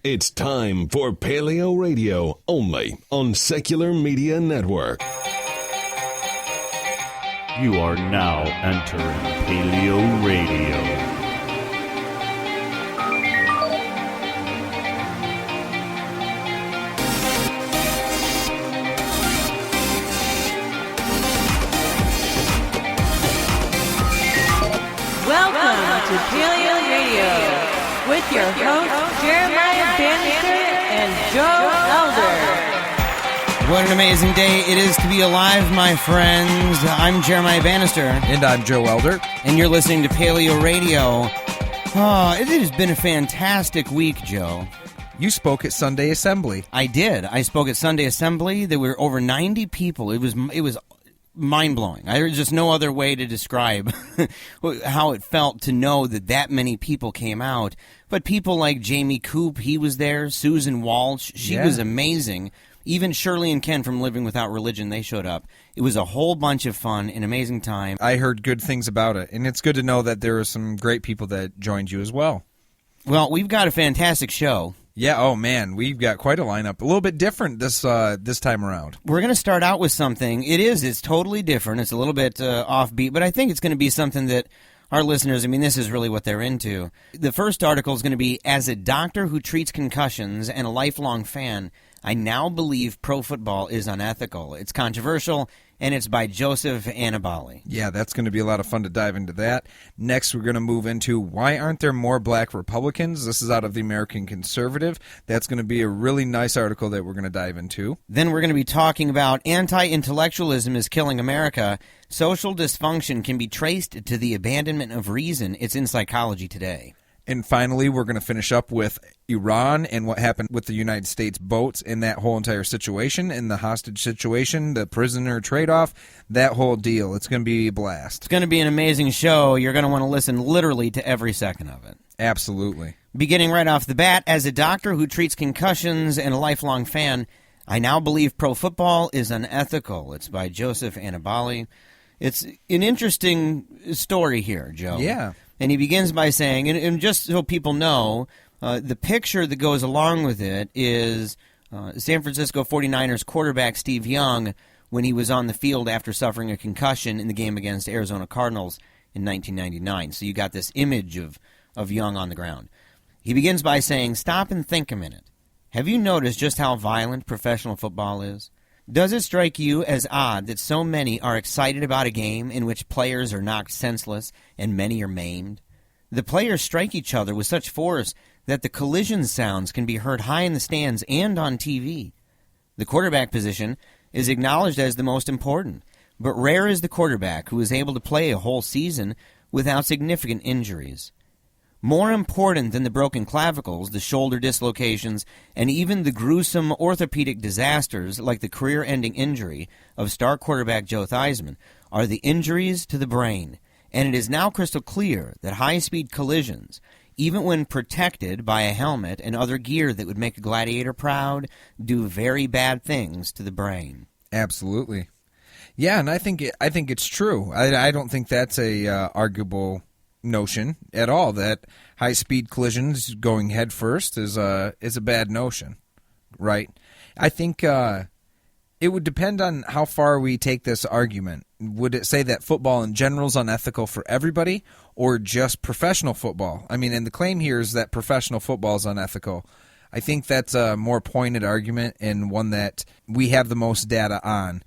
It's time for PaleoRadio, only on Secular Media Network. You are now entering PaleoRadio. Welcome to PaleoRadio with your hosts Jeremiah Bannister and Joe Elder. What an amazing day it is to be alive, my friends. I'm Jeremiah Bannister. And I'm Joe Elder. And you're listening to PaleoRadio. Oh, it has been a fantastic week, Joe. You spoke at Sunday Assembly. I did. I spoke at Sunday Assembly. There were over 90 people. It was mind-blowing. There's just no other way to describe how it felt to know that many people came out. But people like Jamie Coop, he was there. Susan Walsh, she was amazing. Even Shirley and Ken from Living Without Religion, they showed up. It was a whole bunch of fun, an amazing time. I heard good things about it, and it's good to know that there are some great people that joined you as well. Well, we've got a fantastic show. Yeah, oh man, we've got quite a lineup. A little bit different this time around. We're going to start out with something. It's totally different. It's a little bit offbeat, but I think it's going to be something that our listeners, this is really what they're into. The first article is going to be, as a doctor who treats concussions and a lifelong fan, I now believe pro football is unethical. It's controversial, and it's by Joseph Annibale. Yeah, that's going to be a lot of fun to dive into that. Next, we're going to move into why aren't there more black Republicans? This is out of the American Conservative. That's going to be a really nice article that we're going to dive into. Then we're going to be talking about anti-intellectualism is killing America. Social dysfunction can be traced to the abandonment of reason. It's in Psychology Today. And finally, we're going to finish up with Iran and what happened with the United States boats in that whole entire situation, and the hostage situation, the prisoner trade-off, that whole deal. It's going to be a blast. It's going to be an amazing show. You're going to want to listen literally to every second of it. Absolutely. Beginning right off the bat, as a doctor who treats concussions and a lifelong fan, I now believe pro football is unethical. It's by Joseph Annibale. It's an interesting story here, Joe. Yeah. And he begins by saying, and just so people know, the picture that goes along with it is San Francisco 49ers quarterback Steve Young when he was on the field after suffering a concussion in the game against Arizona Cardinals in 1999. So you got this image of Young on the ground. He begins by saying, stop and think a minute. Have you noticed just how violent professional football is? Does it strike you as odd that so many are excited about a game in which players are knocked senseless and many are maimed? The players strike each other with such force that the collision sounds can be heard high in the stands and on TV. The quarterback position is acknowledged as the most important, but rare is the quarterback who is able to play a whole season without significant injuries. More important than the broken clavicles, the shoulder dislocations, and even the gruesome orthopedic disasters like the career-ending injury of star quarterback Joe Theismann are the injuries to the brain. And it is now crystal clear that high-speed collisions, even when protected by a helmet and other gear that would make a gladiator proud, do very bad things to the brain. Absolutely. Yeah, and I think it's true. I don't think that's a arguable notion at all, that high-speed collisions going head first is a bad notion, right? I think it would depend on how far we take this argument. Would it say that football in general is unethical for everybody, or just professional football? And the claim here is that professional football is unethical. I think that's a more pointed argument and one that we have the most data on.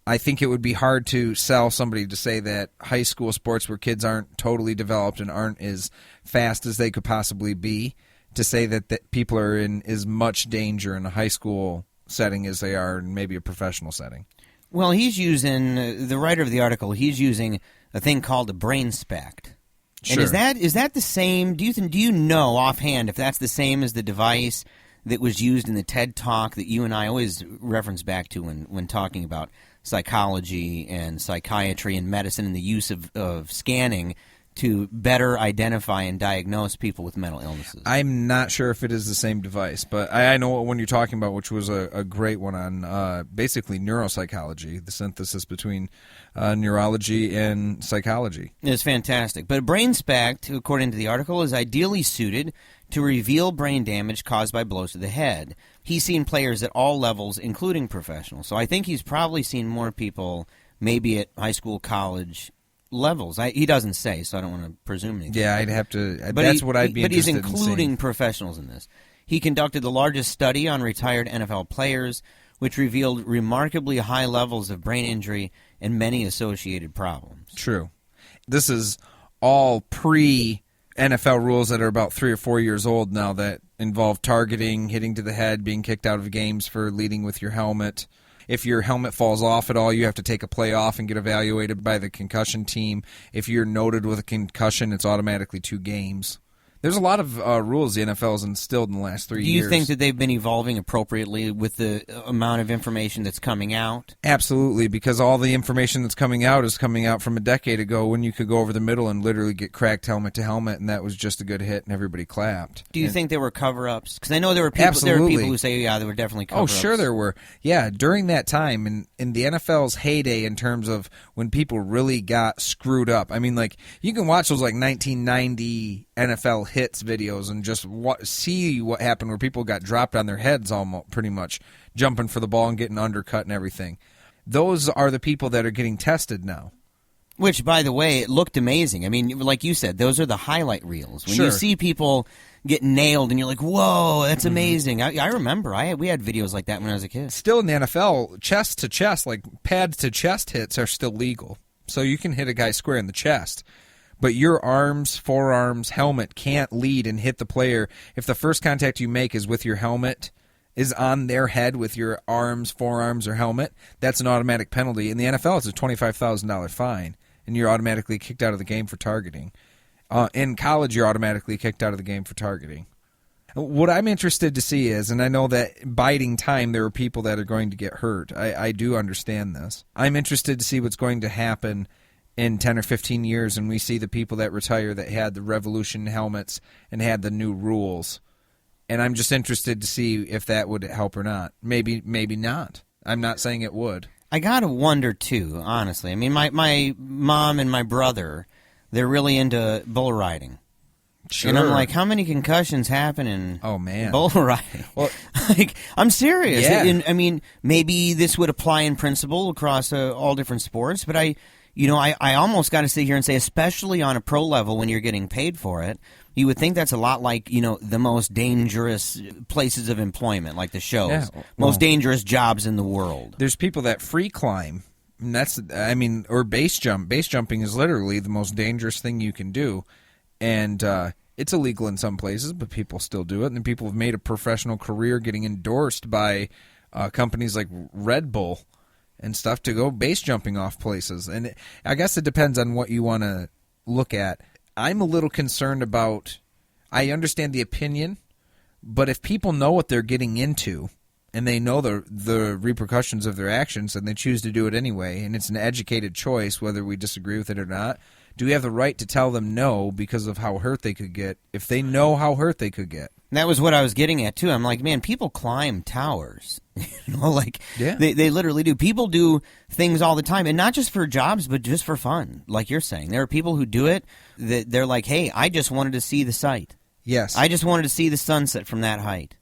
I think it would be hard to sell somebody to say that high school sports where kids aren't totally developed and aren't as fast as they could possibly be, to say that people are in as much danger in a high school setting as they are in maybe a professional setting. Well, he's using, the writer of the article, he's using a thing called a brain spect. Sure. And is that the same, do you know offhand if that's the same as the device that was used in the TED Talk that you and I always reference back to when talking about psychology and psychiatry and medicine and the use of scanning to better identify and diagnose people with mental illnesses? I'm not sure if it is the same device, but I know what one you're talking about, which was a great one on basically neuropsychology, the synthesis between neurology and psychology. It's fantastic. But a brain spect, according to the article, is ideally suited to reveal brain damage caused by blows to the head. He's seen players at all levels, including professional. So I think he's probably seen more people maybe at high school, college levels. He doesn't say, so I don't want to presume anything. Yeah, I'd have to. That's what I'd be interested in seeing. But he's including professionals in this. He conducted the largest study on retired NFL players, which revealed remarkably high levels of brain injury and many associated problems. True. This is all pre-NFL rules that are about 3 or 4 years old now that involve targeting, hitting to the head, being kicked out of games for leading with your helmet. If your helmet falls off at all, you have to take a play off and get evaluated by the concussion team. If you're noted with a concussion, it's automatically 2 games. There's a lot of rules the NFL has instilled in the last 3 years. Do you think that they've been evolving appropriately with the amount of information that's coming out? Absolutely, because all the information that's coming out is coming out from a decade ago when you could go over the middle and literally get cracked helmet to helmet, and that was just a good hit and everybody clapped. Do you think there were cover-ups? Because I know there were people who say, yeah, there were definitely cover-ups. Oh, sure there were. Yeah, during that time, in the NFL's heyday in terms of when people really got screwed up. I mean, like, you can watch those, like, 1990 NFL hits videos and just see what happened where people got dropped on their heads almost pretty much, jumping for the ball and getting undercut and everything. Those are the people that are getting tested now. Which, by the way, it looked amazing. I mean, like you said, those are the highlight reels. When you see people get nailed and you're like, whoa, that's amazing. I remember. We had videos like that when I was a kid. Still in the NFL, chest to chest, like pad to chest hits are still legal. So you can hit a guy square in the chest. But your arms, forearms, helmet can't lead and hit the player. If the first contact you make is with your helmet, is on their head with your arms, forearms, or helmet, that's an automatic penalty. In the NFL, it's a $25,000 fine, and you're automatically kicked out of the game for targeting. In college, you're automatically kicked out of the game for targeting. What I'm interested to see is, and I know that biding time, there are people that are going to get hurt. I do understand this. I'm interested to see what's going to happen in 10 or 15 years, and we see the people that retire that had the Revolution helmets and had the new rules. And I'm just interested to see if that would help or not. Maybe not. I'm not saying it would. I gotta wonder, too, honestly. I mean, my mom and my brother, they're really into bull riding. Sure. And I'm like, how many concussions happen in bull riding? Well, like, I'm serious. Yeah. I mean, maybe this would apply in principle across all different sports, but I almost got to sit here and say, especially on a pro level when you're getting paid for it, you would think that's a lot like, the most dangerous places of employment, like the shows. Yeah, most dangerous jobs in the world. There's people that free climb, and or base jump. Base jumping is literally the most dangerous thing you can do. And it's illegal in some places, but people still do it. And people have made a professional career getting endorsed by companies like Red Bull and stuff to go base jumping off places. And I guess it depends on what you want to look at. I'm a little concerned about, I understand the opinion, but if people know what they're getting into and they know the repercussions of their actions and they choose to do it anyway, and it's an educated choice whether we disagree with it or not, do we have the right to tell them no because of how hurt they could get if they know how hurt they could get? That was what I was getting at, too. I'm like, man, people climb towers. They literally do. People do things all the time, and not just for jobs, but just for fun, like you're saying. There are people who do it, that they're like, hey, I just wanted to see the sight. Yes. I just wanted to see the sunset from that height.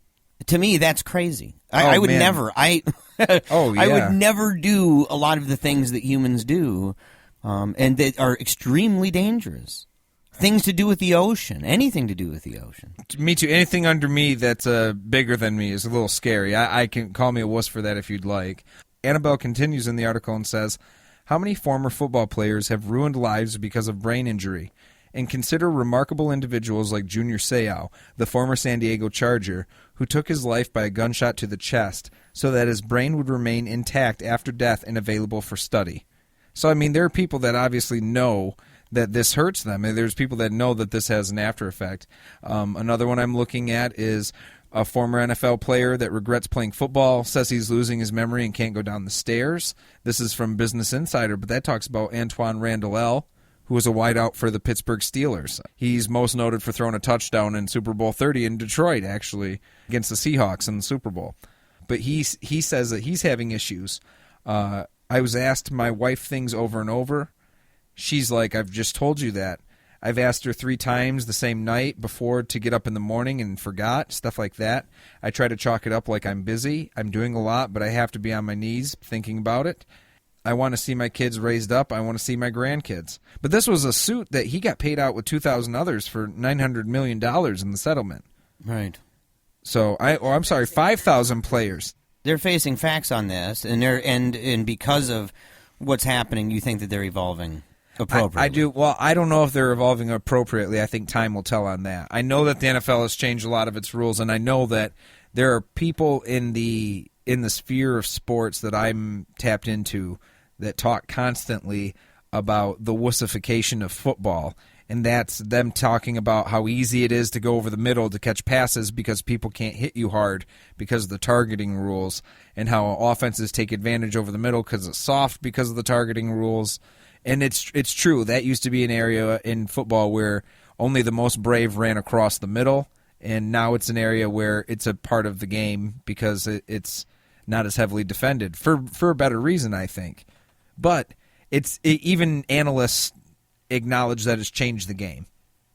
To me, that's crazy. I would never. I would never do a lot of the things that humans do, and that are extremely dangerous. Things to do with the ocean. Anything to do with the ocean. Me too. Anything under me that's bigger than me is a little scary. I can call me a wuss for that if you'd like. Annabelle continues in the article and says, how many former football players have ruined lives because of brain injury? And consider remarkable individuals like Junior Seau, the former San Diego Charger, who took his life by a gunshot to the chest so that his brain would remain intact after death and available for study. So, there are people that obviously know that this hurts them. And there's people that know that this has an after effect. Another one I'm looking at is a former NFL player that regrets playing football, says he's losing his memory and can't go down the stairs. This is from Business Insider, but that talks about Antoine Randall, who was a wideout for the Pittsburgh Steelers. He's most noted for throwing a touchdown in Super Bowl 30 in Detroit, actually, against the Seahawks in the Super Bowl. But he says that he's having issues. I was asked my wife things over and over. She's like, I've just told you that. I've asked her 3 times the same night before to get up in the morning and forgot, stuff like that. I try to chalk it up like I'm busy. I'm doing a lot, but I have to be on my knees thinking about it. I want to see my kids raised up. I want to see my grandkids. But this was a suit that he got paid out with 2,000 others for $900 million in the settlement. Right. So, I'm sorry, 5,000 players. They're facing facts on this, and because of what's happening, you think that they're evolving appropriately. I do. Well, I don't know if they're evolving appropriately. I think time will tell on that. I know that the NFL has changed a lot of its rules, and I know that there are people in the sphere of sports that I'm tapped into that talk constantly about the wussification of football, and that's them talking about how easy it is to go over the middle to catch passes because people can't hit you hard because of the targeting rules, and how offenses take advantage over the middle because it's soft because of the targeting rules. And it's true. That used to be an area in football where only the most brave ran across the middle, and now it's an area where it's a part of the game because it's not as heavily defended for a better reason, I think. But even analysts acknowledge that it's changed the game.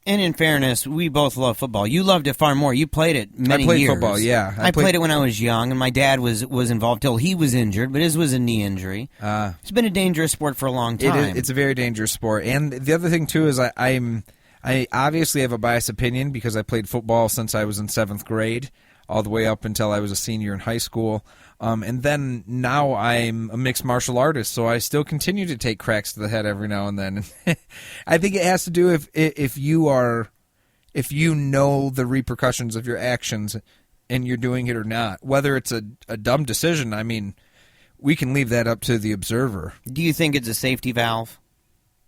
And in fairness, we both love football. You loved it far more. You played it many years. I played football, yeah. I played it when I was young, and my dad was involved till he was injured, but his was a knee injury. It's been a dangerous sport for a long time. It's a very dangerous sport. And the other thing, too, is I obviously have a biased opinion because I played football since I was in 7th grade, all the way up until I was a senior in high school. And then now I'm a mixed martial artist, so I still continue to take cracks to the head every now and then. I think it has to do if you know the repercussions of your actions and you're doing it or not. Whether it's a dumb decision, I mean, we can leave that up to the observer. Do you think it's a safety valve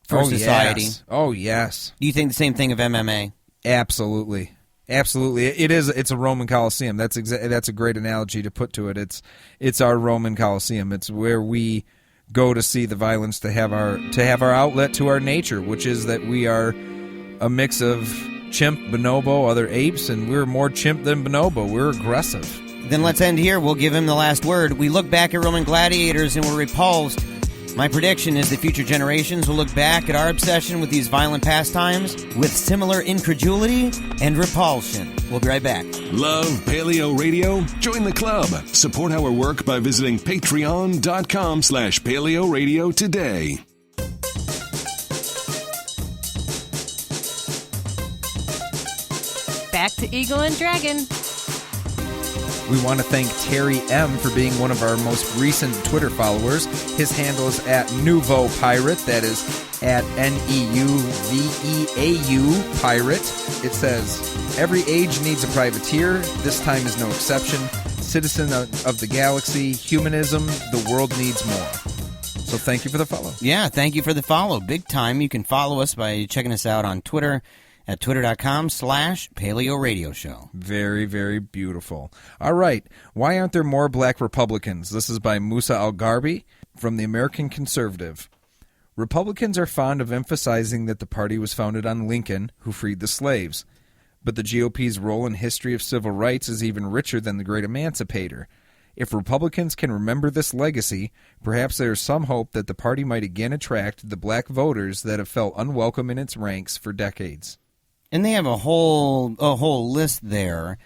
for society? Yes. Oh, yes. Do you think the same thing of MMA? Absolutely. Absolutely, it is. It's a Roman Coliseum. That's a great analogy to put to it. It's our Roman Coliseum. It's where we go to see the violence, to have our outlet to our nature, which is that we are a mix of chimp, bonobo, other apes, and we're more chimp than bonobo. We're aggressive. Then let's end here. We'll give him the last word. We look back at Roman gladiators and we're repulsed. My prediction is that future generations will look back at our obsession with these violent pastimes with similar incredulity and repulsion. We'll be right back. Love Paleo Radio? Join the club. Support our work by visiting patreon.com/Paleo Radio today. Back to Eagle and Dragon. We want to thank Terry M. for being one of our most recent Twitter followers. His handle is @NouveauPirate. That is @NEUVEAU Pirate. It says, every age needs a privateer. This time is no exception. Citizen of the galaxy, humanism, the world needs more. So thank you for the follow. Yeah, thank you for the follow. Big time. You can follow us by checking us out on Twitter at twitter.com/PaleoRadio Show. Very, very beautiful. All right. Why aren't there more black Republicans? This is by Musa Al-Gharbi from the American Conservative. Republicans are fond of emphasizing that the party was founded on Lincoln, who freed the slaves. But the GOP's role in history of civil rights is even richer than the great emancipator. If Republicans can remember this legacy, perhaps there is some hope that the party might again attract the black voters that have felt unwelcome in its ranks for decades. And they have a whole list there,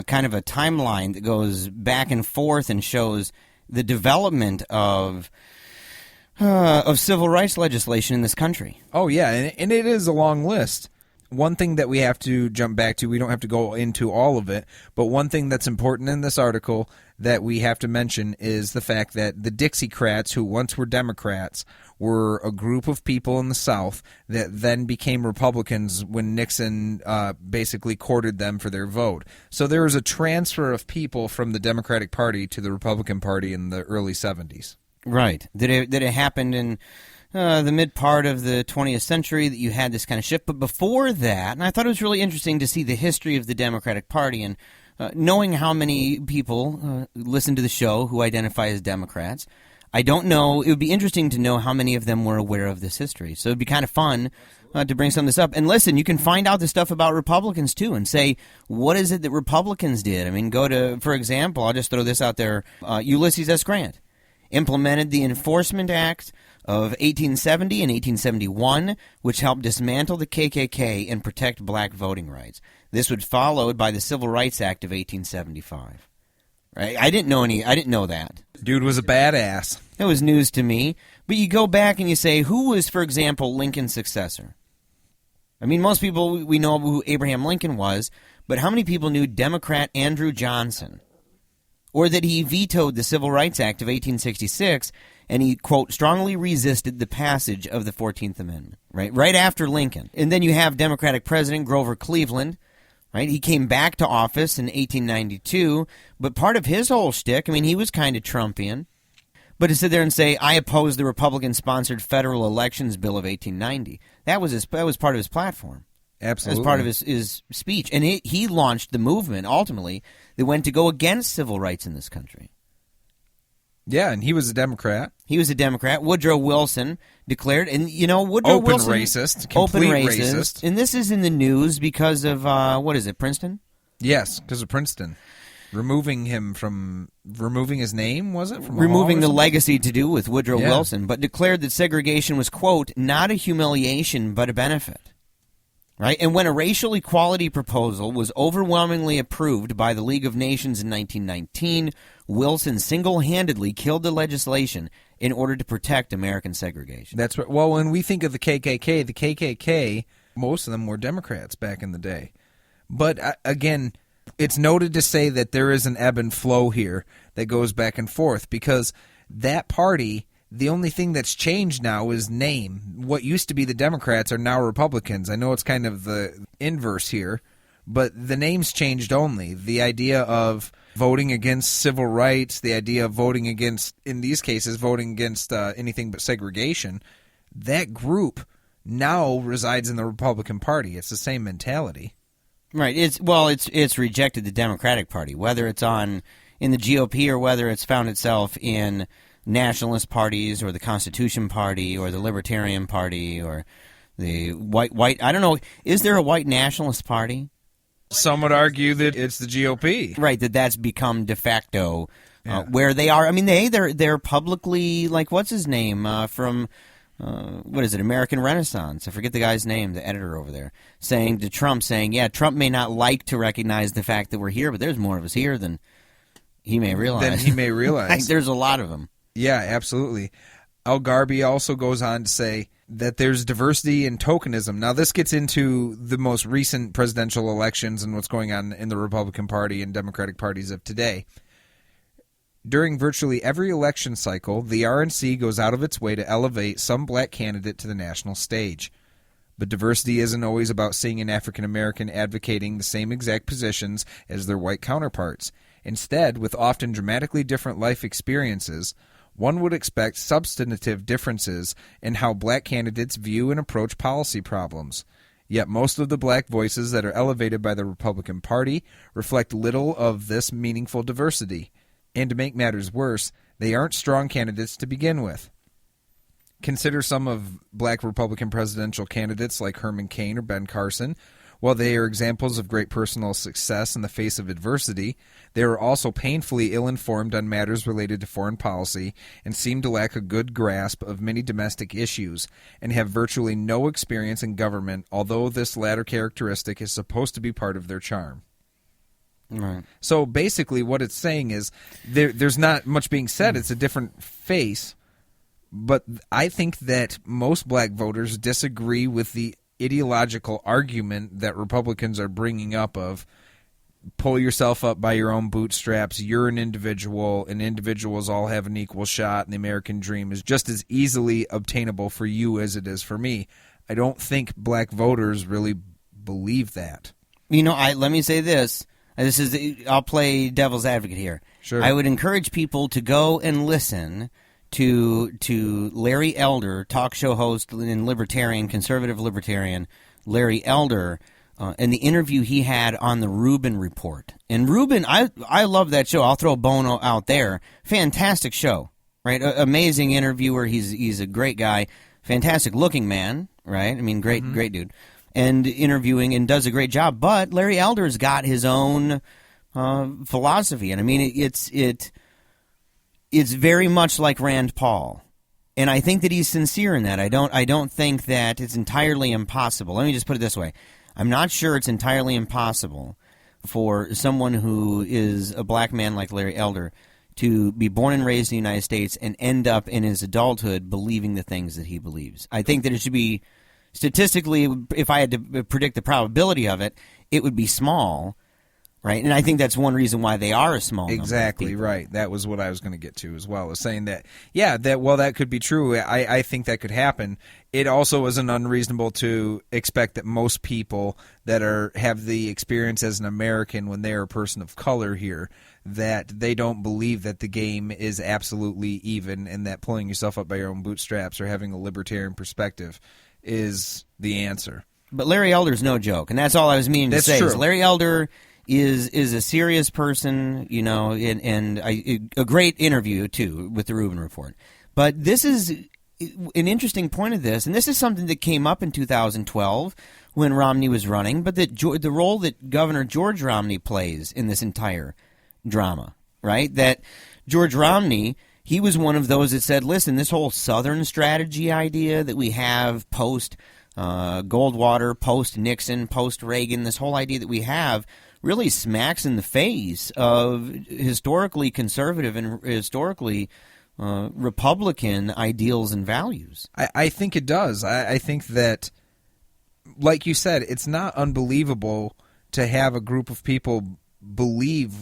kind of a timeline that goes back and forth and shows the development of civil rights legislation in this country. Oh, yeah, and it is a long list. One thing that we have to jump back to, we don't have to go into all of it, but one thing that's important in this article that we have to mention is the fact that the Dixiecrats, who once were Democrats, were a group of people in the South that then became Republicans when Nixon basically courted them for their vote. So there was a transfer of people from the Democratic Party to the Republican Party in the early 70s. Right. That it happened in the mid part of the 20th century that you had this kind of shift. But before that, and I thought it was really interesting to see the history of the Democratic Party and knowing how many people listen to the show who identify as Democrats. I don't know. It would be interesting to know how many of them were aware of this history. So it would be kind of fun to bring some of this up. And listen, you can find out the stuff about Republicans, too, and say, what is it that Republicans did? I mean, go to, for example, I'll just throw this out there, Ulysses S. Grant implemented the Enforcement Act of 1870 and 1871, which helped dismantle the KKK and protect black voting rights. This was followed by the Civil Rights Act of 1875. Right? I didn't know that. Dude was a badass. That was news to me. But you go back and you say, who was, for example, Lincoln's successor? I mean, most people, we know who Abraham Lincoln was, but how many people knew Democrat Andrew Johnson? Or that he vetoed the Civil Rights Act of 1866, and he, quote, strongly resisted the passage of the 14th Amendment, right after Lincoln. And then you have Democratic President Grover Cleveland, right? He came back to office in 1892, but part of his whole shtick, I mean, he was kind of Trumpian, but to sit there and say, I oppose the Republican-sponsored Federal Elections Bill of 1890, that was part of his platform. Absolutely. As part of his speech. And he launched the movement, ultimately, that went to go against civil rights in this country. Yeah, and he was a Democrat. He was a Democrat. Woodrow Wilson declared, and Woodrow Wilson... Complete racist. And this is in the news because of, Princeton? Yes, because of Princeton. Removing his name, was it? Removing the legacy to do with Woodrow Wilson, but declared that segregation was, quote, not a humiliation but a benefit. Right? And when a racial equality proposal was overwhelmingly approved by the League of Nations in 1919, Wilson single-handedly killed the legislation in order to protect American segregation. That's right. Well, when we think of the KKK, most of them were Democrats back in the day. But, again, it's noted to say that there is an ebb and flow here that goes back and forth because that party... The only thing that's changed now is name. What used to be the Democrats are now Republicans. I know it's kind of the inverse here, but the name's changed only. The idea of voting against civil rights, the idea of voting against, in these cases, voting against anything but segregation, that group now resides in the Republican Party. It's the same mentality. Right. It's rejected the Democratic Party, whether it's in the GOP or whether it's found itself in nationalist parties or the Constitution Party or the Libertarian Party or the white I don't know, is there a white nationalist party? Some would argue that it's the GOP. Right, that's become de facto where they are. I mean, they're publicly, like, what's his name from what is it, American Renaissance? I forget the guy's name, the editor over there, saying to Trump, yeah, Trump may not like to recognize the fact that we're here, but there's more of us here than he may realize. Like, there's a lot of them. Yeah, absolutely. Al Garbi also goes on to say that there's diversity and tokenism. Now, this gets into the most recent presidential elections and what's going on in the Republican Party and Democratic parties of today. During virtually every election cycle, the RNC goes out of its way to elevate some black candidate to the national stage. But diversity isn't always about seeing an African American advocating the same exact positions as their white counterparts. Instead, with often dramatically different life experiences, one would expect substantive differences in how black candidates view and approach policy problems. Yet most of the black voices that are elevated by the Republican Party reflect little of this meaningful diversity. And to make matters worse, they aren't strong candidates to begin with. Consider some of black Republican presidential candidates like Herman Cain or Ben Carson. While they are examples of great personal success in the face of adversity, they are also painfully ill-informed on matters related to foreign policy and seem to lack a good grasp of many domestic issues and have virtually no experience in government, although this latter characteristic is supposed to be part of their charm. Right. So basically what it's saying is there's not much being said. It's a different face, but I think that most black voters disagree with the ideological argument that Republicans are bringing up of pull yourself up by your own bootstraps, you're an individual, and individuals all have an equal shot, and the American dream is just as easily obtainable for you as it is for me. I don't think black voters really believe that. Let me say this. I'll play devil's advocate here. Sure. I would encourage people to go and listen to Larry Elder, talk show host and conservative libertarian Larry Elder, and the interview he had on the Rubin Report. And Rubin, I love that show. I'll throw Bono out there. Fantastic show, right? Amazing interviewer. He's a great guy. Fantastic looking man, right? I mean, great dude. And interviewing and does a great job. But Larry Elder's got his own philosophy. And I mean, it's very much like Rand Paul. And I think that he's sincere in that. I don't think that it's entirely impossible. Let me just put it this way. I'm not sure it's entirely impossible for someone who is a black man like Larry Elder to be born and raised in the United States and end up in his adulthood believing the things that he believes. I think that it should be, statistically, if I had to predict the probability of it, it would be small, right? And I think that's one reason why they are a small number. Exactly right. That was what I was going to get to as well, is saying that, that could be true. I think that could happen. It also isn't unreasonable to expect that most people that have the experience as an American when they're a person of color here, that they don't believe that the game is absolutely even and that pulling yourself up by your own bootstraps or having a libertarian perspective is the answer. But Larry Elder's no joke, and that's all I was meaning to say. True. Is Larry Elder is a serious person, and a great interview, too, with the Rubin Report. But this is an interesting point of this, and this is something that came up in 2012 when Romney was running, but the role that Governor George Romney plays in this entire drama, right? That George Romney, he was one of those that said, listen, this whole Southern strategy idea that we have post Goldwater, post-Nixon, post-Reagan, this whole idea that we have really smacks in the face of historically conservative and historically Republican ideals and values. I think it does. I think that, like you said, it's not unbelievable to have a group of people believe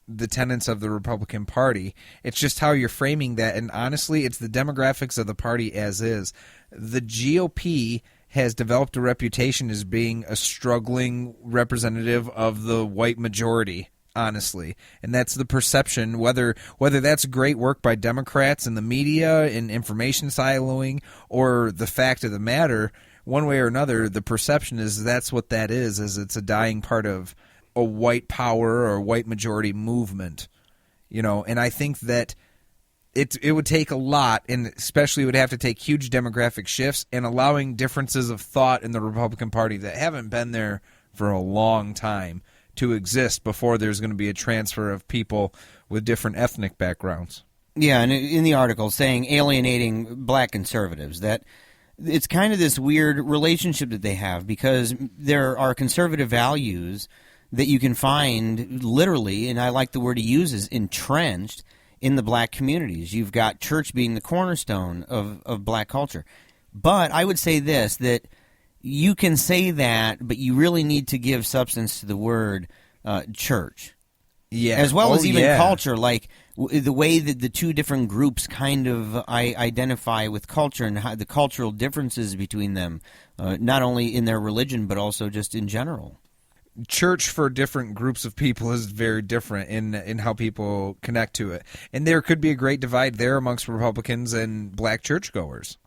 the tenets of the Republican Party. It's just how you're framing that, and honestly, it's the demographics of the party as is. The GOP has developed a reputation as being a struggling representative of the white majority, honestly. And that's the perception, whether that's great work by Democrats and the media and information siloing, or the fact of the matter, one way or another, the perception is that's what that is it's a dying part of a white power or white majority movement. And I think that it would take a lot, and especially it would have to take huge demographic shifts and allowing differences of thought in the Republican Party that haven't been there for a long time to exist before there's going to be a transfer of people with different ethnic backgrounds. Yeah, and in the article saying alienating black conservatives, that it's kind of this weird relationship that they have, because there are conservative values that you can find literally, and I like the word he uses, entrenched in the black communities. You've got church being the cornerstone of black culture. But I would say this, that you can say that, but you really need to give substance to the word church. Yeah. As well as even culture, like the way that the two different groups kind of identify with culture and how the cultural differences between them, not only in their religion but also just in general. Church for different groups of people is very different in how people connect to it. And there could be a great divide there amongst Republicans and black churchgoers.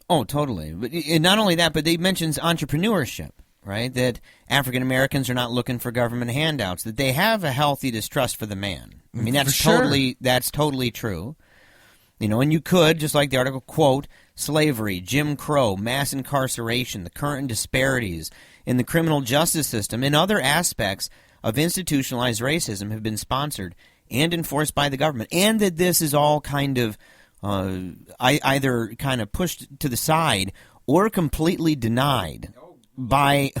Oh, totally. But and not only that, but they mentions entrepreneurship, right? That African Americans are not looking for government handouts, that they have a healthy distrust for the man. I mean, that's totally true. And you could, just like the article, quote, slavery, Jim Crow, mass incarceration, the current disparities in the criminal justice system, and other aspects of institutionalized racism have been sponsored and enforced by the government, and that this is all kind of either kind of pushed to the side or completely denied by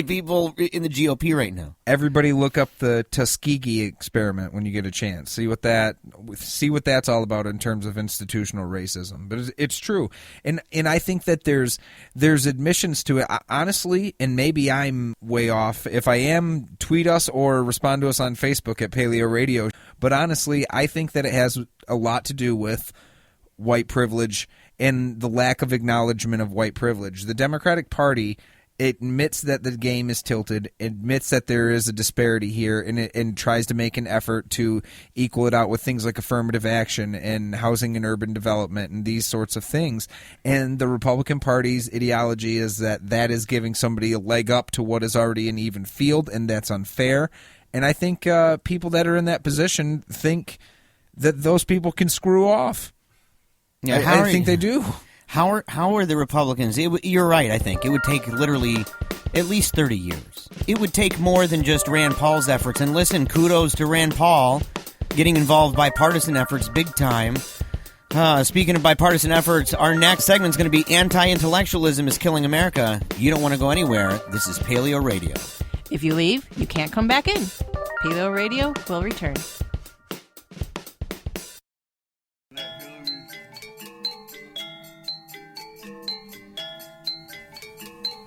people in the GOP right now. Everybody look up the Tuskegee experiment when you get a chance. See what that's all about in terms of institutional racism. But it's true, and I think that there's admissions to it. Honestly, and maybe I'm way off. If I am, tweet us or respond to us on Facebook at PaleoRadio. But honestly, I think that it has a lot to do with white privilege and the lack of acknowledgement of white privilege. The Democratic Party admits that the game is tilted, admits that there is a disparity here, and tries to make an effort to equal it out with things like affirmative action and housing and urban development and these sorts of things. And the Republican Party's ideology is that is giving somebody a leg up to what is already an even field, and that's unfair. And I think people that are in that position think that those people can screw off. Yeah, I think they do. How are the Republicans? You're right, I think. It would take literally at least 30 years. It would take more than just Rand Paul's efforts. And listen, kudos to Rand Paul getting involved bipartisan efforts big time Speaking of bipartisan efforts, our next segment is going to be Anti-Intellectualism is Killing America. You don't want to go anywhere. This is Paleo Radio. If you leave, you can't come back in. Paleo Radio will return.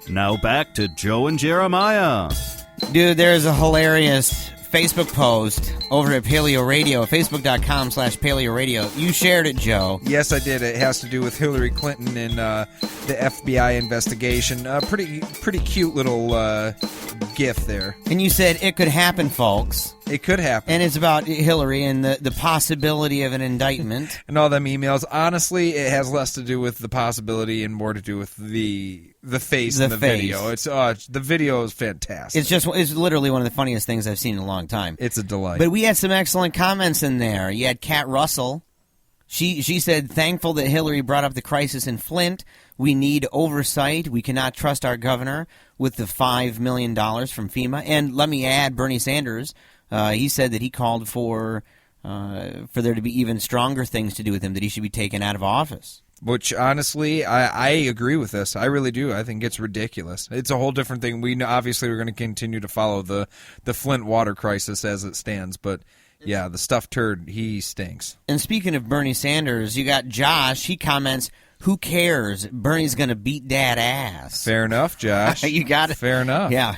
Now back to Joe and Jeremiah. Dude, there's a hilarious Facebook post over at Paleo Radio, facebook.com/Paleo Radio. You shared it, Joe. Yes, I did. It has to do with Hillary Clinton and the FBI investigation. Pretty cute little gif there. And you said it could happen, folks. It could happen. And it's about Hillary and the possibility of an indictment. And all them emails. Honestly, it has less to do with the possibility and more to do with the face in the video. It's the video is fantastic. It's literally one of the funniest things I've seen in a long time. It's a delight. But we had some excellent comments in there. You had Kat Russell. She said, thankful that Hillary brought up the crisis in Flint. We need oversight. We cannot trust our governor with the $5 million from FEMA. And let me add, Bernie Sanders, he said that he called for there to be even stronger things to do with him, that he should be taken out of office. Which, honestly, I agree with this. I really do. I think it's ridiculous. It's a whole different thing. Obviously, we're going to continue to follow the Flint water crisis as it stands, but yeah, the stuffed turd, he stinks. And speaking of Bernie Sanders, you got Josh. He comments, who cares? Bernie's going to beat that ass. Fair enough, Josh. You got it. Fair enough. Yeah.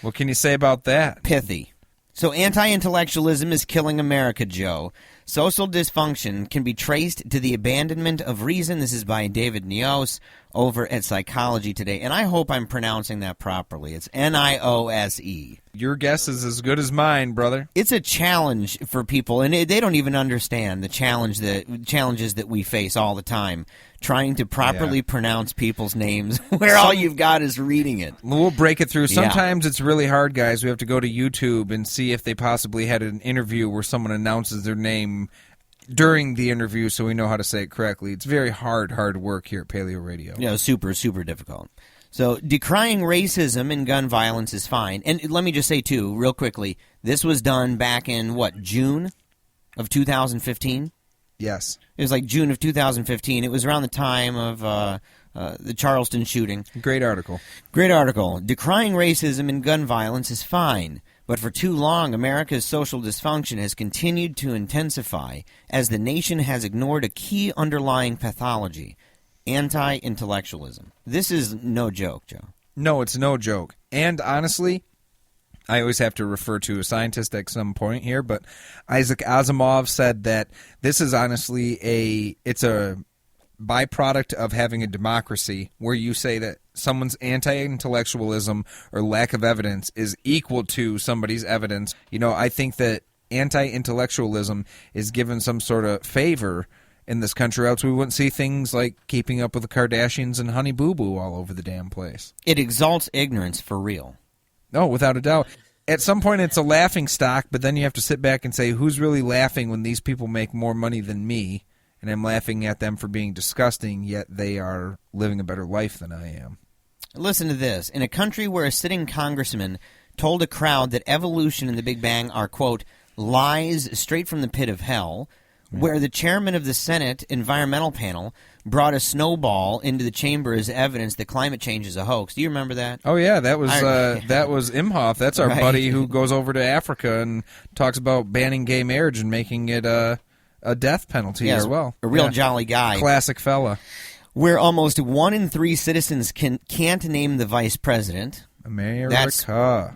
What can you say about that? Pithy. So anti-intellectualism is killing America, Joe. Social dysfunction can be traced to the abandonment of reason. This is by David Niose over at Psychology Today. And I hope I'm pronouncing that properly. It's Niose. Your guess is as good as mine, brother. It's a challenge for people, and they don't even understand the challenges that we face all the time, trying to properly pronounce people's names where all you've got is reading it. We'll break it through. Sometimes it's really hard, guys. We have to go to YouTube and see if they possibly had an interview where someone announces their name during the interview so we know how to say it correctly. It's very hard work here at Paleo Radio. Yeah, super, super difficult. So decrying racism and gun violence is fine. And let me just say, too, real quickly, this was done back in, June of 2015? Yes. It was like June of 2015. It was around the time of the Charleston shooting. Great article. Great article. Decrying racism and gun violence is fine, but for too long, America's social dysfunction has continued to intensify as the nation has ignored a key underlying pathology, anti-intellectualism. This is no joke, Joe. No, it's no joke. And honestly, I always have to refer to a scientist at some point here, but Isaac Asimov said that this is honestly it's a byproduct of having a democracy where you say that someone's anti-intellectualism or lack of evidence is equal to somebody's evidence. I think that anti-intellectualism is given some sort of favor in this country, else we wouldn't see things like Keeping Up with the Kardashians and Honey Boo Boo all over the damn place. It exalts ignorance for real. No, without a doubt. At some point it's a laughing stock, but then you have to sit back and say, who's really laughing when these people make more money than me, and I'm laughing at them for being disgusting, yet they are living a better life than I am. Listen to this. In a country where a sitting congressman told a crowd that evolution and the Big Bang are, quote, lies straight from the pit of hell, where the chairman of the Senate Environmental Panel brought a snowball into the chamber as evidence that climate change is a hoax. Do you remember that? Oh, yeah, that was Imhoff. That's our buddy who goes over to Africa and talks about banning gay marriage and making it a death penalty as well. A real jolly guy. Classic fella. Where almost 1 in 3 citizens can't name the vice president. America. That's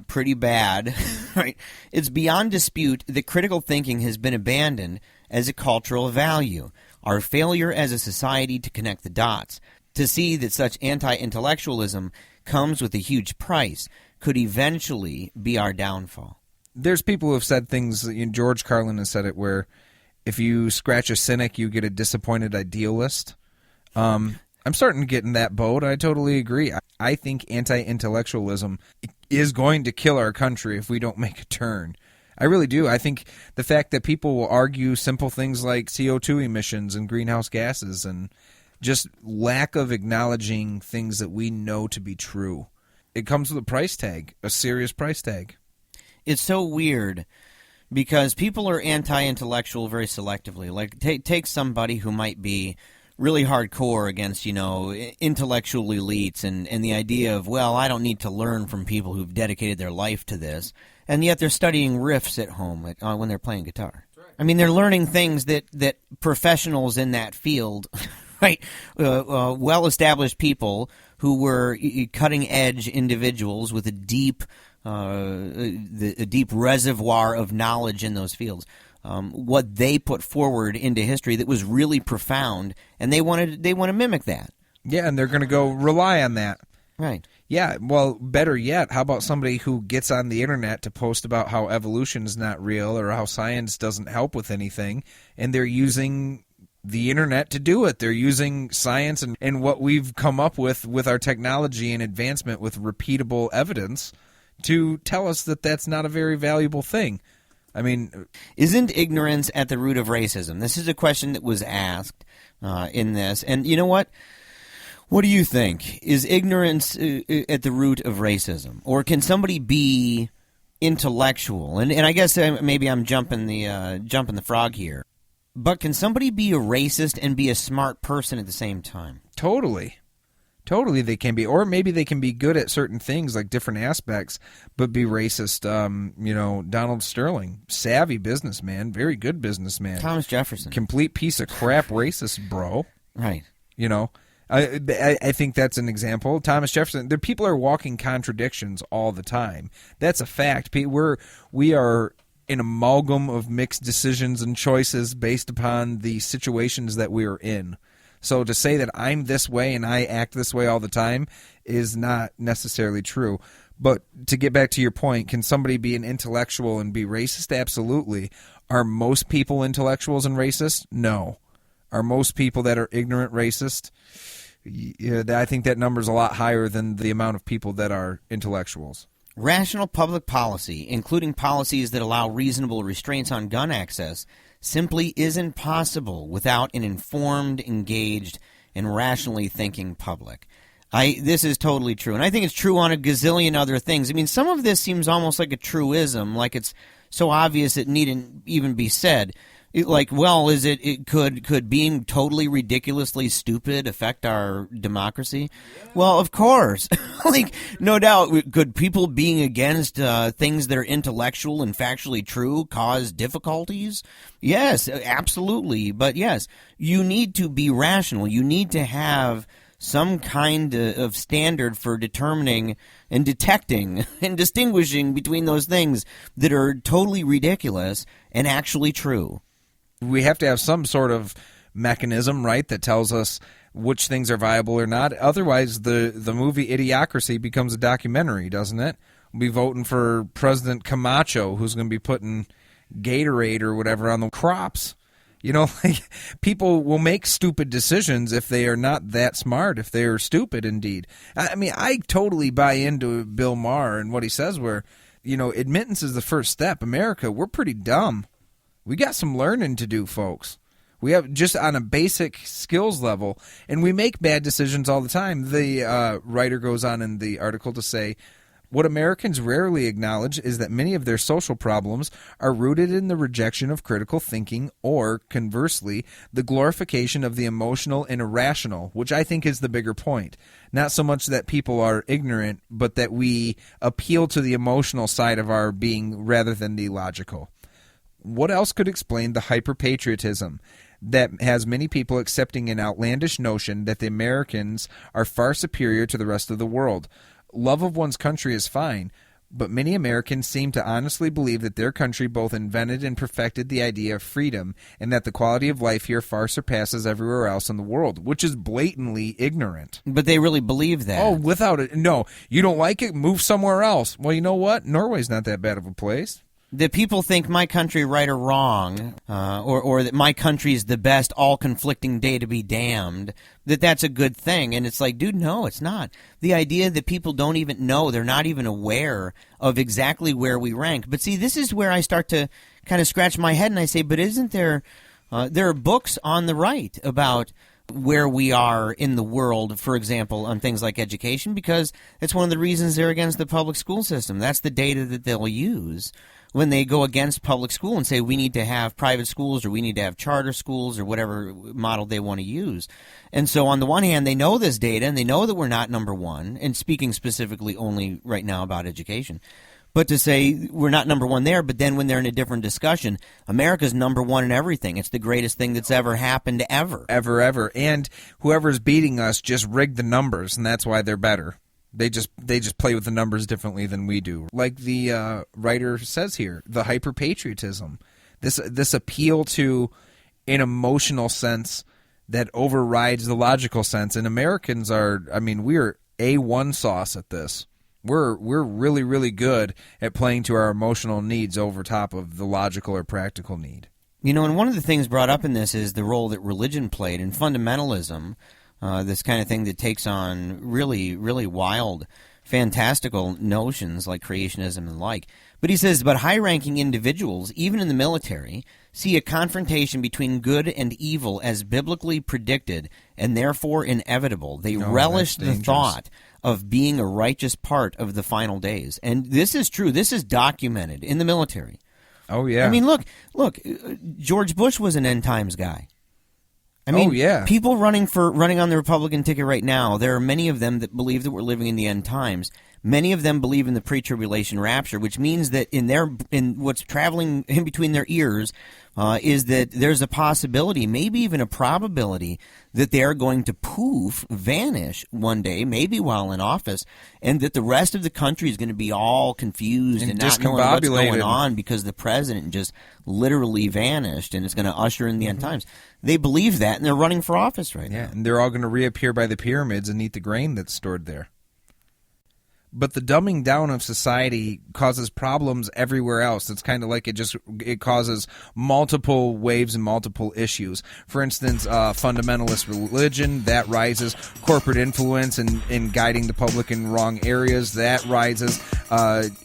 pretty bad. Right? It's beyond dispute that critical thinking has been abandoned as a cultural value. Our failure as a society to connect the dots, to see that such anti-intellectualism comes with a huge price, could eventually be our downfall. There's people who have said things, George Carlin has said it, where if you scratch a cynic, you get a disappointed idealist. I'm starting to get in that boat. I totally agree. I think anti-intellectualism is going to kill our country if we don't make a turn. I really do. I think the fact that people will argue simple things like CO2 emissions and greenhouse gases and just lack of acknowledging things that we know to be true, it comes with a price tag, a serious price tag. It's so weird because people are anti-intellectual very selectively. Like, take somebody who might be really hardcore against, intellectual elites and the idea of, well, I don't need to learn from people who've dedicated their life to this, and yet they're studying riffs at home when they're playing guitar. I mean, they're learning things that professionals in that field, right, well-established people who were cutting-edge individuals with a deep reservoir of knowledge in those fields, what they put forward into history that was really profound, and they want to mimic that. Yeah, and they're going to go rely on that. Right. Yeah, well, better yet, how about somebody who gets on the internet to post about how evolution is not real or how science doesn't help with anything, and they're using the internet to do it. They're using science and what we've come up with our technology and advancement with repeatable evidence to tell us that that's not a very valuable thing. I mean, isn't ignorance at the root of racism? This is a question that was asked in this, and you know what? What do you think? Is ignorance at the root of racism? Or can somebody be intellectual? And I guess maybe I'm jumping the frog here. But can somebody be a racist and be a smart person at the same time? Totally. Totally they can be. Or maybe they can be good at certain things, like different aspects, but be racist. Donald Sterling, savvy businessman, very good businessman. Thomas Jefferson. Complete piece of crap racist, bro. Right. I think that's an example. Thomas Jefferson. The people are walking contradictions all the time. That's a fact. We are an amalgam of mixed decisions and choices based upon the situations that we are in. So to say that I'm this way and I act this way all the time is not necessarily true. But to get back to your point, can somebody be an intellectual and be racist? Absolutely. Are most people intellectuals and racist? No. Are most people that are ignorant racist? Yeah, I think that number's a lot higher than the amount of people that are intellectuals. Rational public policy, including policies that allow reasonable restraints on gun access, simply isn't possible without an informed, engaged, and rationally thinking public. This is totally true, and I think it's true on a gazillion other things. I mean, some of this seems almost like a truism, like it's so obvious it needn't even be said. Could being totally ridiculously stupid affect our democracy? Yeah. Well, of course. No doubt. Could people being against things that are intellectual and factually true cause difficulties? Yes, absolutely. But yes, you need to be rational. You need to have some kind of standard for determining and detecting and distinguishing between those things that are totally ridiculous and actually true. We have to have some sort of mechanism, right, that tells us which things are viable or not. Otherwise, the movie Idiocracy becomes a documentary, doesn't it? We'll be voting for President Camacho, who's going to be putting Gatorade or whatever on the crops. People will make stupid decisions if they are not that smart, if they are stupid indeed. I mean, I totally buy into Bill Maher and what he says where, admittance is the first step. America, we're pretty dumb. We got some learning to do, folks. We have just on a basic skills level, and we make bad decisions all the time. The writer goes on in the article to say, what Americans rarely acknowledge is that many of their social problems are rooted in the rejection of critical thinking or, conversely, the glorification of the emotional and irrational, which I think is the bigger point. Not so much that people are ignorant, but that we appeal to the emotional side of our being rather than the logical. What else could explain the hyper-patriotism that has many people accepting an outlandish notion that the Americans are far superior to the rest of the world? Love of one's country is fine, but many Americans seem to honestly believe that their country both invented and perfected the idea of freedom and that the quality of life here far surpasses everywhere else in the world, which is blatantly ignorant. But they really believe that. Oh, without it. No, you don't like it? Move somewhere else. Well, you know what? Norway's not that bad of a place. That people think my country right or wrong, or that my country is the best, all conflicting day to be damned, that's a good thing. And it's like, dude, no, it's not. The idea that people don't even know, they're not even aware of exactly where we rank. But see, this is where I start to kind of scratch my head and I say, but isn't there are books on the right about where we are in the world, for example, on things like education, because that's one of the reasons they're against the public school system. That's the data that they'll use. when they go against public school and say we need to have private schools or we need to have charter schools or whatever model they want to use. And so on the one hand, they know this data and they know that we're not number one, and speaking specifically only right now about education. But to say we're not number one there, but then when they're in a different discussion, America's number one in everything. It's the greatest thing that's ever happened ever. Ever. And whoever's beating us just rigged the numbers, and that's why they're better. They just play with the numbers differently than we do. Like the writer says here, the hyper-patriotism. This appeal to an emotional sense that overrides the logical sense. And Americans we're A1 sauce at this. We're really, really good at playing to our emotional needs over top of the logical or practical need. You know, and one of the things brought up in this is the role that religion played in fundamentalism, this kind of thing that takes on really, really wild, fantastical notions like creationism and the like. But he says, but high-ranking individuals, even in the military, see a confrontation between good and evil as biblically predicted and therefore inevitable. They relish the thought of being a righteous part of the final days. And this is true. This is documented in the military. Oh, yeah. I mean, look, George Bush was an end times guy. I mean, people running on the Republican ticket right now, there are many of them that believe that we're living in the end times. Many of them believe in the pre-tribulation rapture, which means that in what's traveling in between their ears is that there's a possibility, maybe even a probability, that they are going to vanish one day, maybe while in office, and that the rest of the country is going to be all confused and not knowing what's going on because the president just literally vanished, and it's going to usher in the end times. They believe that, and they're running for office right now. Yeah, and they're all going to reappear by the pyramids and eat the grain that's stored there. But the dumbing down of society causes problems everywhere else. It's kind of like it causes multiple waves and multiple issues. For instance, fundamentalist religion, that rises. Corporate influence in guiding the public in wrong areas, that rises.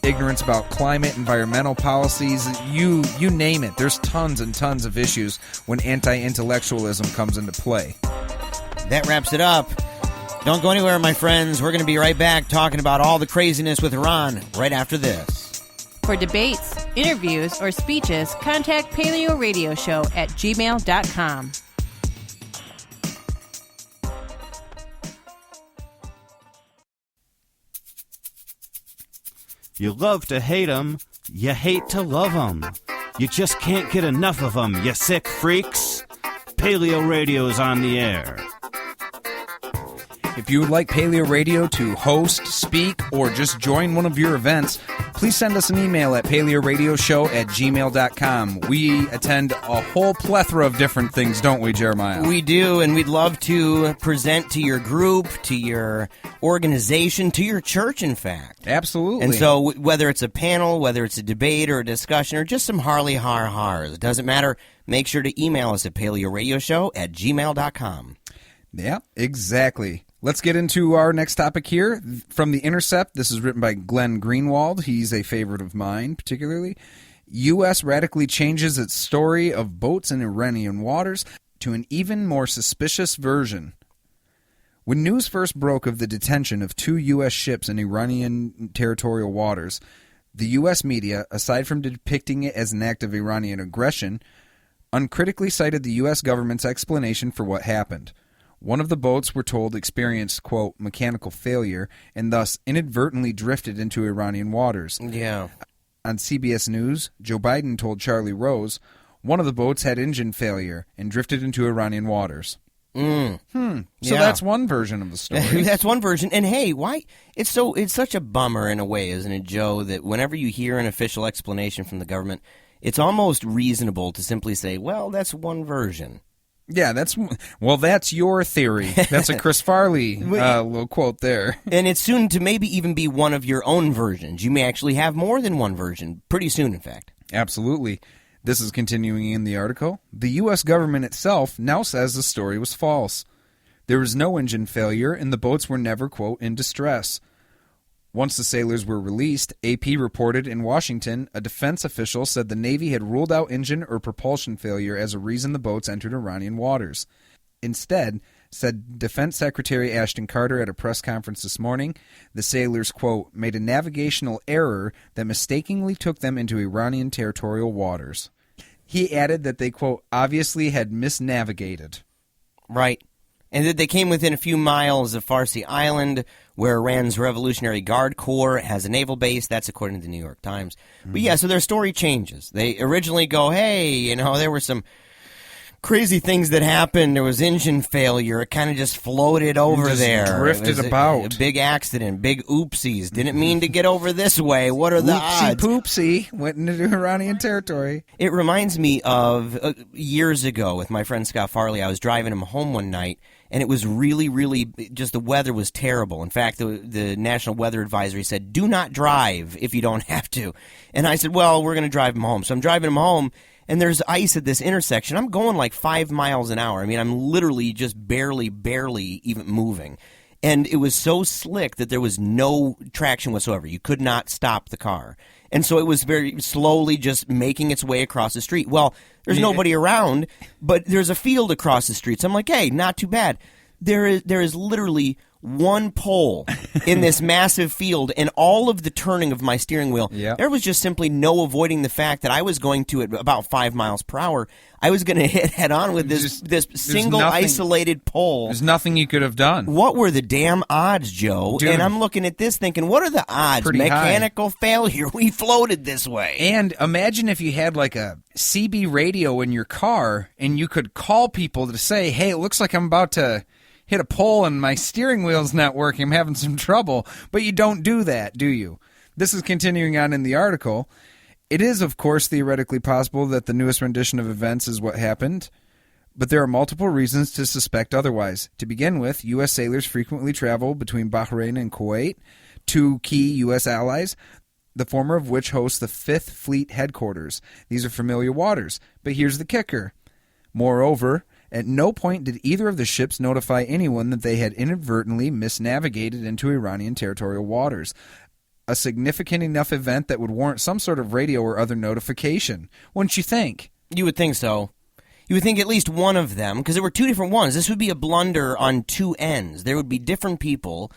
Ignorance about climate, environmental policies, you name it. There's tons and tons of issues when anti-intellectualism comes into play. That wraps it up. Don't go anywhere, my friends. We're going to be right back talking about all the craziness with Iran right after this. For debates, interviews, or speeches, contact PaleoRadio Show at gmail.com. You love to hate 'em, you hate to love 'em. You just can't get enough of 'em, you sick freaks. Paleo Radio's on the air. If you would like Paleo Radio to host, speak, or just join one of your events, please send us an email at paleoradioshow@gmail.com. We attend a whole plethora of different things, don't we, Jeremiah? We do, and we'd love to present to your group, to your organization, to your church, in fact. Absolutely. And so whether it's a panel, whether it's a debate or a discussion, or just some Harley har-hars, it doesn't matter. Make sure to email us at paleoradioshow@gmail.com. Yeah, exactly. Let's get into our next topic here. From The Intercept, this is written by Glenn Greenwald. He's a favorite of mine, particularly. U.S. radically changes its story of boats in Iranian waters to an even more suspicious version. When news first broke of the detention of 2 U.S. ships in Iranian territorial waters, the U.S. media, aside from depicting it as an act of Iranian aggression, uncritically cited the U.S. government's explanation for what happened. One of the boats, we're told, experienced, quote, mechanical failure and thus inadvertently drifted into Iranian waters. Yeah. On CBS News, Joe Biden told Charlie Rose one of the boats had engine failure and drifted into Iranian waters. So that's one version of the story. That's one version. And hey, why? It's such a bummer in a way, isn't it, Joe, that whenever you hear an official explanation from the government, it's almost reasonable to simply say, well, that's one version. Yeah, that's your theory. That's a Chris Farley little quote there. And it's soon to maybe even be one of your own versions. You may actually have more than one version, pretty soon, in fact. Absolutely. This is continuing in the article. The U.S. government itself now says the story was false. There was no engine failure, and the boats were never, quote, in distress. Once the sailors were released, AP reported in Washington, a defense official said the Navy had ruled out engine or propulsion failure as a reason the boats entered Iranian waters. Instead, said Defense Secretary Ashton Carter at a press conference this morning. The sailors, quote, made a navigational error that mistakenly took them into Iranian territorial waters. He added that they, quote, obviously had misnavigated. Right. And that they came within a few miles of Farsi Island, where Iran's Revolutionary Guard Corps has a naval base. That's according to the New York Times. But yeah, so their story changes. They originally go, hey, there were some crazy things that happened. There was engine failure. It kind of just floated over there. Drifted about. A big accident, big oopsies. Didn't mean to get over this way. What are the odds? Poopsie went into Iranian territory. It reminds me of years ago with my friend Scott Farley. I was driving him home one night, and it was really, really just the weather was terrible. In fact, the National Weather Advisory said, do not drive if you don't have to. And I said, well, we're going to drive him home. So I'm driving him home, and there's ice at this intersection. I'm going like 5 miles an hour. I mean, I'm literally just barely even moving. And it was so slick that there was no traction whatsoever. You could not stop the car. And so it was very slowly just making its way across the street. Well, there's nobody around, but there's a field across the street. So I'm like, hey, not too bad. There is literally one pole in this massive field, and all of the turning of my steering wheel, there was just simply no avoiding the fact that I was going to, at about 5 miles per hour, I was going to hit head on with this single isolated pole. There's nothing you could have done. What were the damn odds, Joe? Dude, and I'm looking at this thinking, what are the odds? Pretty Mechanical failure. We floated this way. And imagine if you had like a CB radio in your car, and you could call people to say, hey, it looks like I'm about to hit a pole and my steering wheel's not working. I'm having some trouble. But you don't do that, do you? This is continuing on in the article. It is, of course, theoretically possible that the newest rendition of events is what happened, but there are multiple reasons to suspect otherwise. To begin with, U.S. sailors frequently travel between Bahrain and Kuwait, two key U.S. allies, the former of which hosts the 5th Fleet headquarters. These are familiar waters. But here's the kicker. Moreover, at no point did either of the ships notify anyone that they had inadvertently misnavigated into Iranian territorial waters. A significant enough event that would warrant some sort of radio or other notification. Wouldn't you think? You would think so. You would think at least one of them, because there were two different ones. This would be a blunder on two ends. There would be different people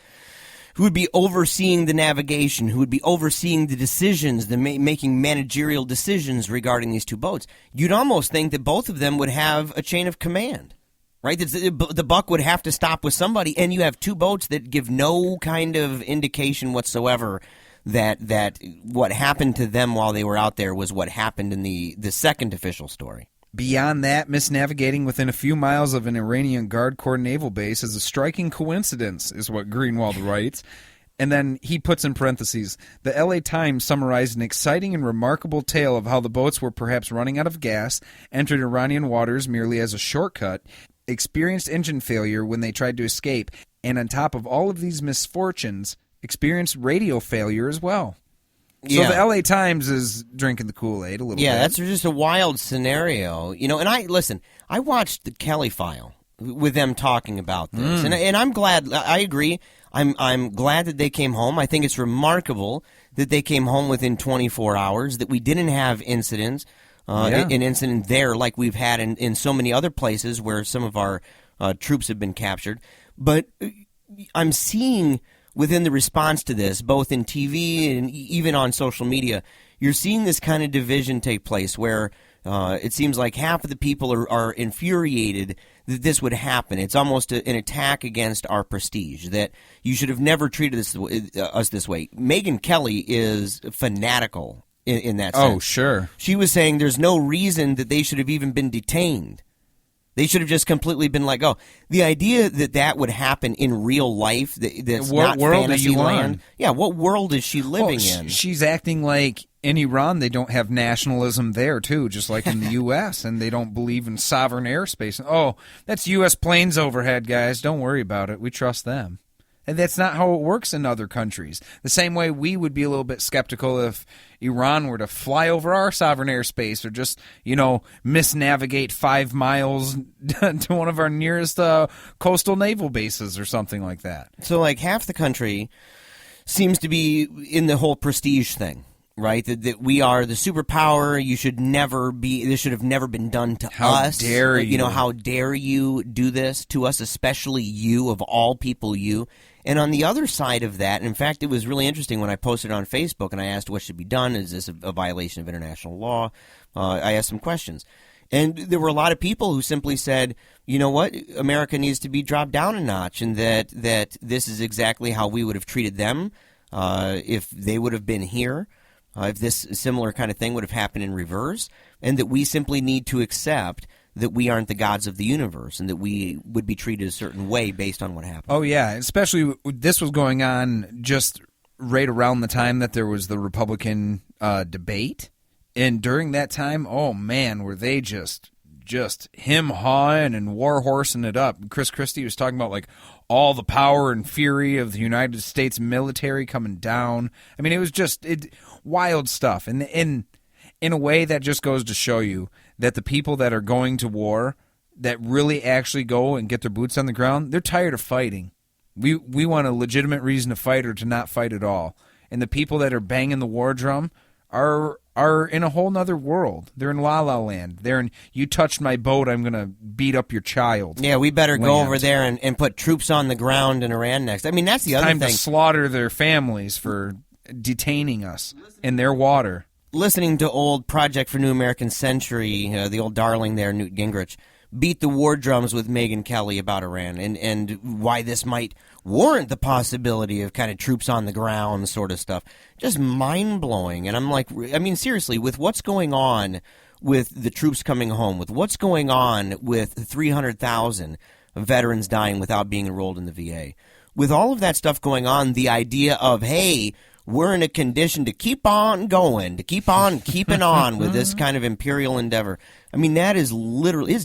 who would be overseeing the navigation, who would be overseeing the decisions, making managerial decisions regarding these two boats. You'd almost think that both of them would have a chain of command, right? The buck would have to stop with somebody, and you have two boats that give no kind of indication whatsoever that what happened to them while they were out there was what happened in the second official story. Beyond that, misnavigating within a few miles of an Iranian Guard Corps naval base is a striking coincidence, is what Greenwald writes. And then he puts in parentheses, the LA Times summarized an exciting and remarkable tale of how the boats were perhaps running out of gas, entered Iranian waters merely as a shortcut, experienced engine failure when they tried to escape, and on top of all of these misfortunes, experienced radio failure as well. So the LA Times is drinking the Kool-Aid a little bit. Yeah, that's just a wild scenario. And I watched the Kelly File with them talking about this. And I'm glad, I agree. I'm glad that they came home. I think it's remarkable that they came home within 24 hours, that we didn't have incidents, an incident there like we've had in so many other places where some of our troops have been captured. But I'm seeing within the response to this, both in TV and even on social media, you're seeing this kind of division take place where it seems like half of the people are infuriated that this would happen. It's almost an attack against our prestige, that you should have never treated us this way. Megyn Kelly is fanatical in that sense. Oh, sure. She was saying there's no reason that they should have even been detained. They should have just completely been let go. The idea that would happen in real life, that's what not world fantasy are you land. on? Yeah, what world is she living in? She's acting like in Iran they don't have nationalism there, too, just like in the U.S., and they don't believe in sovereign airspace. Oh, that's U.S. planes overhead, guys. Don't worry about it. We trust them. And that's not how it works in other countries. The same way we would be a little bit skeptical if Iran were to fly over our sovereign airspace or just, misnavigate 5 miles to one of our nearest coastal naval bases or something like that. So, like, half the country seems to be in the whole prestige thing, right? That we are the superpower. You should never be. This should have never been done to us. How dare you? You know, how dare you do this to us, especially you, of all people, you. And on the other side of that, in fact, it was really interesting when I posted on Facebook and I asked what should be done. Is this a violation of international law? I asked some questions. And there were a lot of people who simply said, you know what, America needs to be dropped down a notch, and that this is exactly how we would have treated them if they would have been here, if this similar kind of thing would have happened in reverse, and that we simply need to accept that we aren't the gods of the universe and that we would be treated a certain way based on what happened. Oh, yeah, especially this was going on just right around the time that there was the Republican debate. And during that time, oh man, were they just him-hawing and war-horsing it up. Chris Christie was talking about like all the power and fury of the United States military coming down. I mean, it was just wild stuff. And in a way, that just goes to show you that the people that are going to war, that really actually go and get their boots on the ground, they're tired of fighting. We want a legitimate reason to fight or to not fight at all. And the people that are banging the war drum are in a whole nother world. They're in La La Land. They're in, you touched my boat, I'm going to beat up your child. Yeah, we better go over there and put troops on the ground in Iran next. I mean, that's the other thing. Time to slaughter their families for detaining us in their water. Listening to old Project for New American Century, the old darling there, Newt Gingrich, beat the war drums with Megyn Kelly about Iran and why this might warrant the possibility of kind of troops on the ground sort of stuff. Just mind-blowing. And I'm like, I mean, seriously, with what's going on with the troops coming home, with what's going on with 300,000 veterans dying without being enrolled in the VA, with all of that stuff going on, the idea of, hey, we're in a condition to keep on going, to keep on keeping on with this kind of imperial endeavor. I mean, that is literally,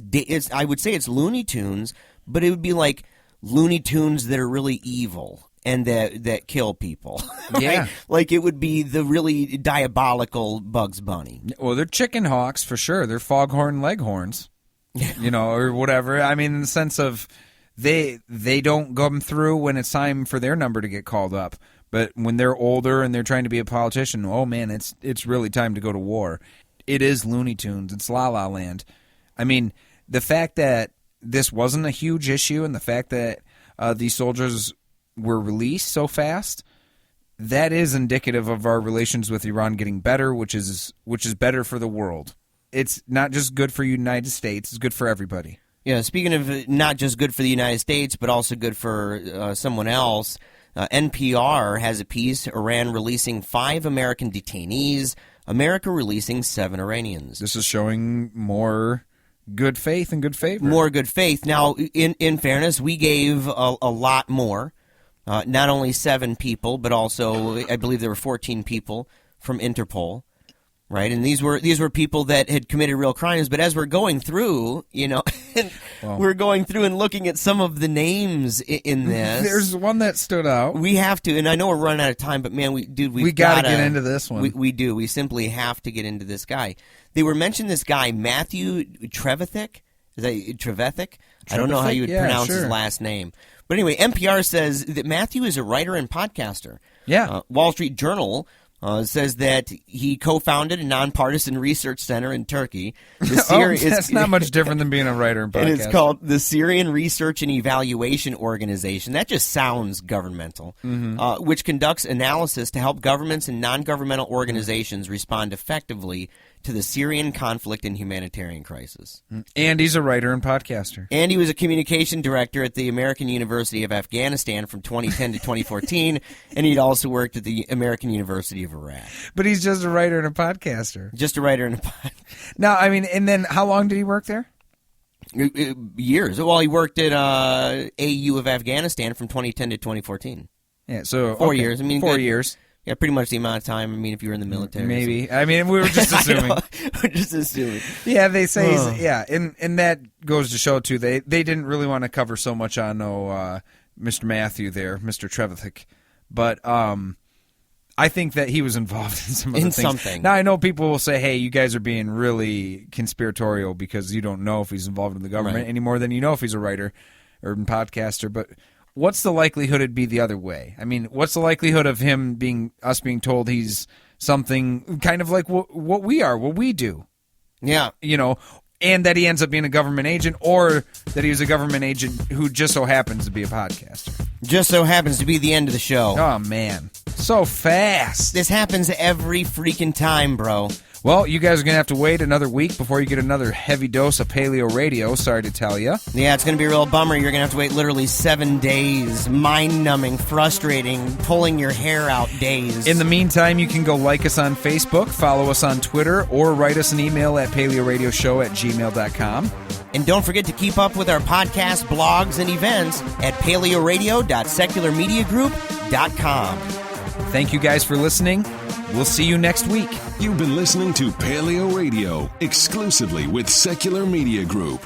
I would say it's Looney Tunes, but it would be like Looney Tunes that are really evil and that kill people. Right? Yeah. Like it would be the really diabolical Bugs Bunny. Well, they're chicken hawks for sure. They're foghorn leghorns, or whatever. I mean, in the sense of they don't come through when it's time for their number to get called up. But when they're older and they're trying to be a politician, oh man, it's really time to go to war. It is Looney Tunes. It's La La Land. I mean, the fact that this wasn't a huge issue and the fact that these soldiers were released so fast, that is indicative of our relations with Iran getting better, which is better for the world. It's not just good for the United States, it's good for everybody. Yeah, speaking of not just good for the United States, but also good for someone else, NPR has a piece, Iran releasing 5 American detainees, America releasing 7 Iranians. This is showing more good faith and good favor. More good faith. Now, in fairness, we gave a lot more. Not only 7 people, but also I believe there were 14 people from Interpol, right? And these were people that had committed real crimes. But as we're going through, we're going through and looking at some of the names in this. There's one that stood out. We have to, and I know we're running out of time, but man, we got to get into this one. We do. We simply have to get into this guy. They were mentioning this guy, Matthew Trevethick. Is that Trevethick? I don't know how you would pronounce his last name. But anyway, NPR says that Matthew is a writer and podcaster. Yeah. Wall Street Journal says that he co-founded a nonpartisan research center in Turkey. That's not much different than being a writer and podcaster. And it's called the Syrian Research and Evaluation Organization. That just sounds governmental, which conducts analysis to help governments and non-governmental organizations respond effectively to the Syrian conflict and humanitarian crisis. And he's a writer and podcaster. And he was a communication director at the American University of Afghanistan from 2010 to 2014, and he'd also worked at the American University of Iraq. But he's just a writer and a podcaster. Just a writer and a podcaster. Now, I mean, and then how long did he work there? Years. Well, he worked at AU of Afghanistan from 2010 to 2014. Yeah, so 4 years. I mean, 4 years. Yeah, pretty much the amount of time. I mean, if you were in the military. Maybe. I mean, we were just assuming. We're just assuming. Yeah, they say, and that goes to show, too, they didn't really want to cover so much on Mr. Matthew there, Mr. Trevethick. But I think that he was involved in some other things. Something. Now, I know people will say, hey, you guys are being really conspiratorial because you don't know if he's involved in the government any more than you know if he's a writer or a podcaster, but what's the likelihood it'd be the other way? I mean, what's the likelihood of us being told he's something kind of like what we are, what we do. Yeah. You know, and that he ends up being a government agent, or that he was a government agent who just so happens to be a podcaster. Just so happens to be the end of the show. Oh, man. So fast. This happens every freaking time, bro. Well, you guys are going to have to wait another week before you get another heavy dose of Paleo Radio, sorry to tell you. Yeah, it's going to be a real bummer. You're going to have to wait literally 7 days. Mind-numbing, frustrating, pulling your hair out days. In the meantime, you can go like us on Facebook, follow us on Twitter, or write us an email at paleoradioshow@gmail.com. And don't forget to keep up with our podcasts, blogs, and events at paleoradio.secularmediagroup.com. Thank you guys for listening. We'll see you next week. You've been listening to Paleo Radio, exclusively with Secular Media Group.